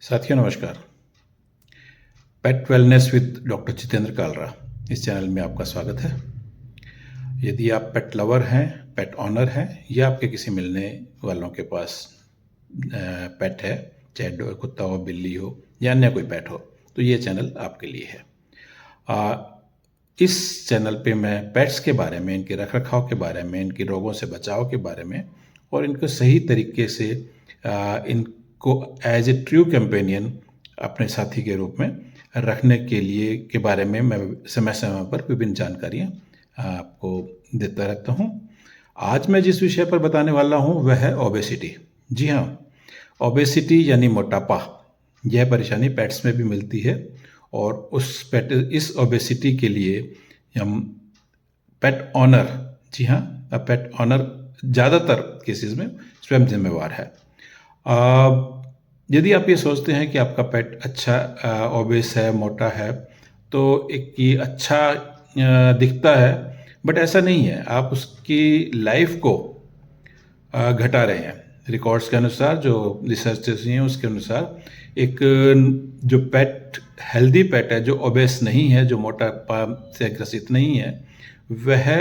साथियों नमस्कार। Pet wellness with doctor Jitendra Kalra इस चैनल में आपका स्वागत है। यदि आप पेट लवर हैं, पेट ऑनर हैं या आपके किसी मिलने वालों के पास पेट है, चाहे कुत्ता हो, बिल्ली हो या अन्य कोई पेट हो, तो ये चैनल आपके लिए है। इस चैनल पे मैं पेट्स के बारे में, इनके रखरखाव के बारे में, इनके रोगों से बचाव के बारे में और इनको सही तरीके से इनको एज ए ट्रू कंपेनियन अपने साथी के रूप में रखने के लिए के बारे में मैं समय समय पर विभिन्न जानकारियाँ आपको देता रहता हूँ। आज मैं जिस विषय पर बताने वाला हूँ वह है ओबेसिटी। जी हाँ, ओबेसिटी यानी मोटापा। यह परेशानी पेट्स में भी मिलती है और इस ओबेसिटी के लिए हम पेट ऑनर, जी हाँ, पेट ऑनर ज़्यादातर केसेस में स्वयं जिम्मेवार है। यदि आप ये सोचते हैं कि आपका पेट अच्छा ओबेस है, मोटा है, तो एक ये अच्छा दिखता है, बट ऐसा नहीं है। आप उसकी लाइफ को घटा रहे हैं। रिकॉर्ड्स के अनुसार, जो रिसर्चेस हैं उसके अनुसार, एक जो पेट हेल्दी पेट है, जो ओबेस नहीं है, जो मोटापा से ग्रसित नहीं है, वह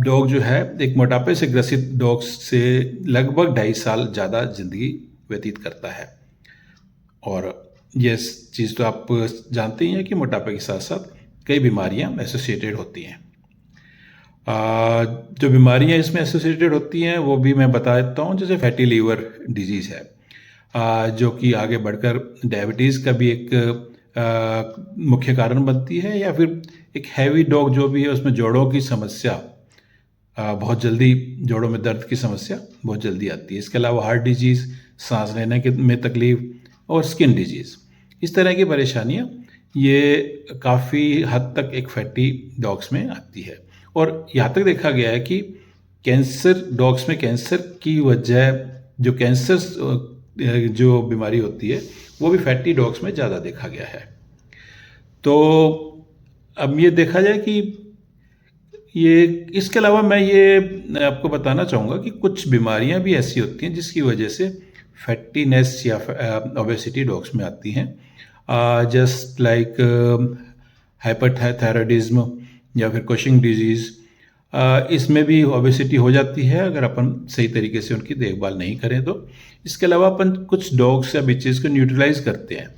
डॉग जो है एक मोटापे से ग्रसित डॉग से लगभग 2.5 साल ज़्यादा जिंदगी व्यतीत करता है। और ये चीज़ तो आप जानते ही हैं कि मोटापे के साथ साथ कई बीमारियां एसोसिएटेड होती हैं। जो बीमारियां इसमें एसोसिएटेड होती हैं वो भी मैं बता देता हूँ। जैसे फैटी लीवर डिजीज़ है, जो कि आगे बढ़कर डायबिटीज़ का भी एक मुख्य कारण बनती है, या फिर एक हैवी डॉग जो भी है उसमें जोड़ों की समस्या बहुत जल्दी, जोड़ों में दर्द की समस्या बहुत जल्दी आती है। इसके अलावा हार्ट डिजीज़, सांस लेने के में तकलीफ और स्किन डिजीज़, इस तरह की परेशानियाँ ये काफ़ी हद तक एक फैटी डॉग्स में आती है। और यहाँ तक देखा गया है कि कैंसर डॉग्स में, कैंसर की वजह, जो कैंसर जो बीमारी होती है वो भी फैटी डॉग्स में ज़्यादा देखा गया है। तो अब ये देखा जाए कि ये, इसके अलावा मैं ये आपको बताना चाहूँगा कि कुछ बीमारियां भी ऐसी होती हैं जिसकी वजह से फैटीनेस या ओबेसिटी डॉग्स में आती हैं। जस्ट लाइक हाइपरथायराइडिज्म या फिर कुशिंग डिजीज़, इसमें भी ओबेसिटी हो जाती है अगर अपन सही तरीके से उनकी देखभाल नहीं करें तो। इसके अलावा अपन कुछ डॉग्स या बिचेस को न्यूट्रलाइज करते हैं,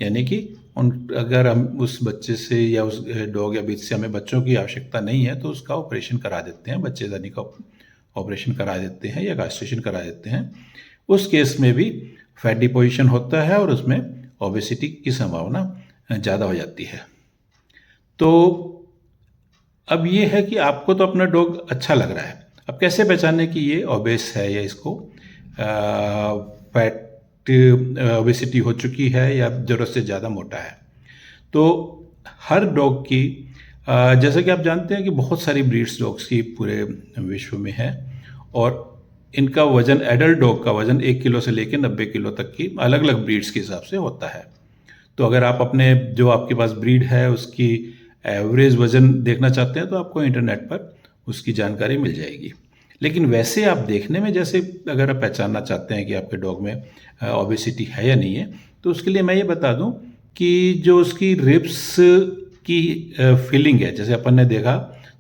यानी कि अगर हम उस बच्चे से या उस डॉग या बिच से हमें बच्चों की आवश्यकता नहीं है तो उसका ऑपरेशन करा देते हैं, बच्चेदानी का ऑपरेशन करा देते हैं या कास्ट्रेशन करा देते हैं। उस केस में भी फैट डिपोजिशन होता है और उसमें ओबेसिटी की संभावना ज़्यादा हो जाती है। तो अब ये है कि आपको तो अपना डॉग अच्छा लग रहा है, अब कैसे पहचाने कि ये ओबेस है या इसको फैट ओबेसिटी हो चुकी है या ज़रूरत से ज़्यादा मोटा है। तो हर डॉग की, जैसा कि आप जानते हैं कि बहुत सारी ब्रीड्स डॉग्स की पूरे विश्व में है और इनका वज़न, एडल्ट डॉग का वज़न 1 किलो से लेकर 90 किलो तक की अलग अलग ब्रीड्स के हिसाब से होता है। तो अगर आप अपने, जो आपके पास ब्रीड है उसकी एवरेज वज़न देखना चाहते हैं तो आपको इंटरनेट पर उसकी जानकारी मिल जाएगी। लेकिन वैसे आप देखने में, जैसे अगर आप पहचानना चाहते हैं कि आपके डॉग में ओबेसिटी है या नहीं है, तो उसके लिए मैं ये बता दूं कि जो उसकी रिब्स की फीलिंग है, जैसे अपन ने देखा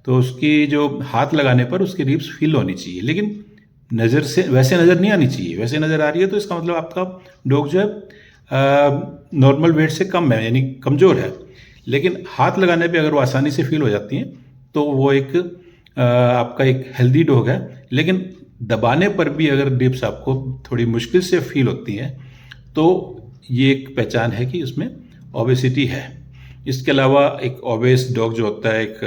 तो उसकी जो हाथ लगाने पर उसकी रिब्स फील होनी चाहिए, लेकिन नज़र से वैसे नज़र नहीं आनी चाहिए। वैसे नज़र आ रही है तो इसका मतलब आपका डॉग जो है नॉर्मल वेट से कम है, यानी कमज़ोर है। लेकिन हाथ लगाने पे अगर वो आसानी से फील हो जाती हैं तो वो एक आपका एक हेल्दी डॉग है। लेकिन दबाने पर भी अगर डिप्स आपको थोड़ी मुश्किल से फील होती हैं तो ये एक पहचान है कि उसमें ओबेसिटी है। इसके अलावा एक ओबेस डॉग जो होता है, एक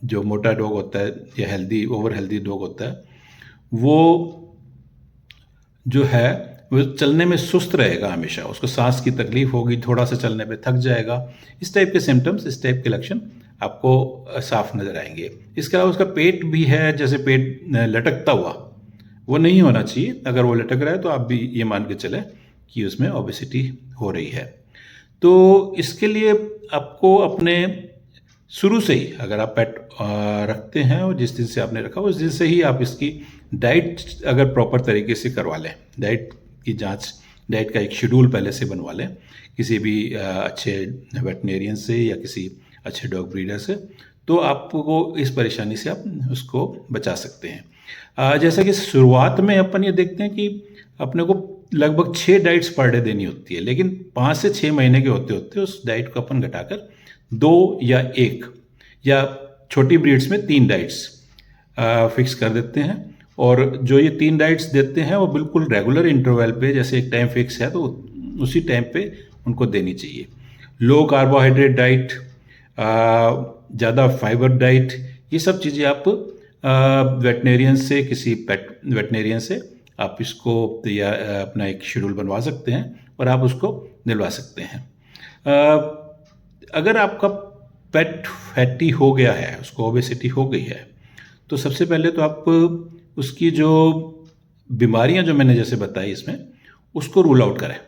जो मोटा डॉग होता है या हेल्दी, ओवर हेल्दी डॉग होता है, वो जो है वो चलने में सुस्त रहेगा हमेशा, उसको सांस की तकलीफ होगी, थोड़ा सा चलने पे थक जाएगा। इस टाइप के सिम्टम्स, इस टाइप के लक्षण आपको साफ नज़र आएंगे। इसके अलावा उसका पेट भी है, जैसे पेट लटकता हुआ, वो नहीं होना चाहिए। अगर वो लटक रहा है तो आप भी ये मान के चलें कि उसमें ओबेसिटी हो रही है। तो इसके लिए आपको अपने शुरू से ही, अगर आप पेट रखते हैं और जिस दिन से आपने रखा उस दिन से ही आप इसकी डाइट अगर प्रॉपर तरीके से करवा लें, डाइट की जांच, डाइट का एक शेड्यूल पहले से बनवा लें किसी भी अच्छे वेटनेरियन से या किसी अच्छे डॉग ब्रीडर से, तो आपको इस परेशानी से आप उसको बचा सकते हैं। जैसा कि शुरुआत में अपन ये देखते हैं कि अपने को लगभग 6 डाइट्स पर डे देनी होती है, लेकिन 5 से 6 महीने के होते होते उस डाइट को अपन घटाकर 2 या 1 या छोटी ब्रीड्स में 3 डाइट्स फिक्स कर देते हैं। और जो ये 3 डाइट्स देते हैं वो बिल्कुल रेगुलर इंटरवल पे, जैसे एक टाइम फिक्स है तो उसी टाइम पे उनको देनी चाहिए। लो कार्बोहाइड्रेट डाइट, ज़्यादा फाइबर डाइट, ये सब चीज़ें आप वेटनेरियन से, किसी पेट वेटनेरियन से आप इसको या अपना एक शेड्यूल बनवा सकते हैं और आप उसको दिलवा सकते हैं। अगर आपका पेट फैटी हो गया है, उसको ओबेसिटी हो गई है, तो सबसे पहले तो आप उसकी जो बीमारियां जो मैंने जैसे बताई इसमें, उसको रूल आउट करें।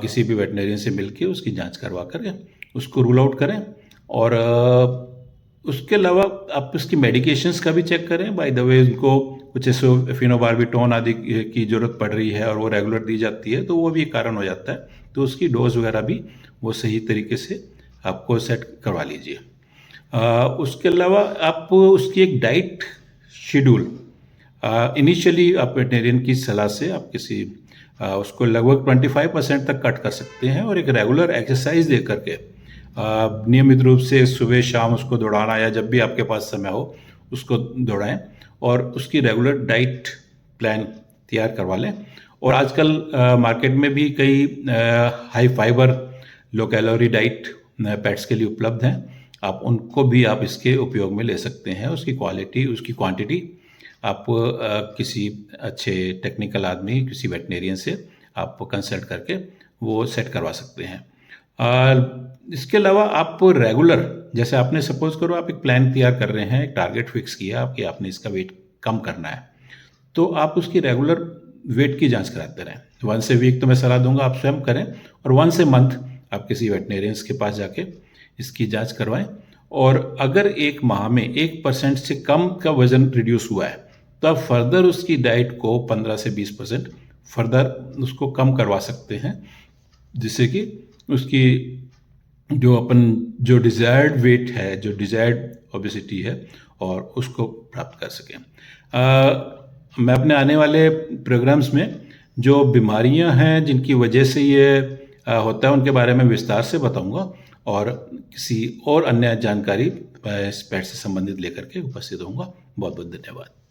किसी भी वेटनेरियन से मिलके उसकी जांच करवा कर उसको रूल आउट करें। और उसके अलावा आप उसकी मेडिकेशंस का भी चेक करें। बाय द वे उनको कुछ फेनोबार्बिटोन आदि की ज़रूरत पड़ रही है और वो रेगुलर दी जाती है, तो वो भी एक कारण हो जाता है, तो उसकी डोज वगैरह भी वो सही तरीके से आपको सेट करवा लीजिए। उसके अलावा आप उसकी एक डाइट शेड्यूल इनिशियली आप वेटनेरियन की सलाह से आप किसी उसको लगभग 25% तक कट कर सकते हैं और एक रेगुलर एक्सरसाइज दे करके नियमित रूप से सुबह शाम उसको दौड़ाना, या जब भी आपके पास समय हो उसको दौड़ाएं और उसकी रेगुलर डाइट प्लान तैयार करवा लें। और आजकल मार्केट में भी कई high fibre low calorie diet pets के लिए उपलब्ध हैं, आप उनको भी आप इसके उपयोग में ले सकते हैं। उसकी क्वालिटी, उसकी क्वांटिटी आप किसी अच्छे टेक्निकल आदमी, किसी वेटनेरियन से आप कंसल्ट करके वो सेट करवा सकते हैं। इसके अलावा आप रेगुलर, जैसे आपने सपोज करो आप एक प्लान तैयार कर रहे हैं, एक टारगेट फिक्स किया आपकी, आपने इसका वेट कम करना है, तो आप उसकी रेगुलर वेट की जांच कराते रहें। 1 वीक तो मैं सलाह दूंगा आप स्वयं करें, और 1 मंथ आप किसी वेटनेरियंस के पास जाके इसकी जांच करवाएं। और अगर एक माह में 1% से कम का वजन रिड्यूस हुआ है, तो आप फर्दर उसकी डाइट को 15 से 20% फर्दर उसको कम करवा सकते हैं, जिससे कि उसकी जो डिज़ायर्ड वेट है, जो डिज़ायर्ड ओबेसिटी है, और उसको प्राप्त कर सकें। मैं अपने आने वाले प्रोग्राम्स में जो बीमारियां हैं जिनकी वजह से ये होता है उनके बारे में विस्तार से बताऊंगा, और किसी और अन्य जानकारी इस पेट से संबंधित लेकर के उपस्थित होऊंगा। बहुत बहुत धन्यवाद।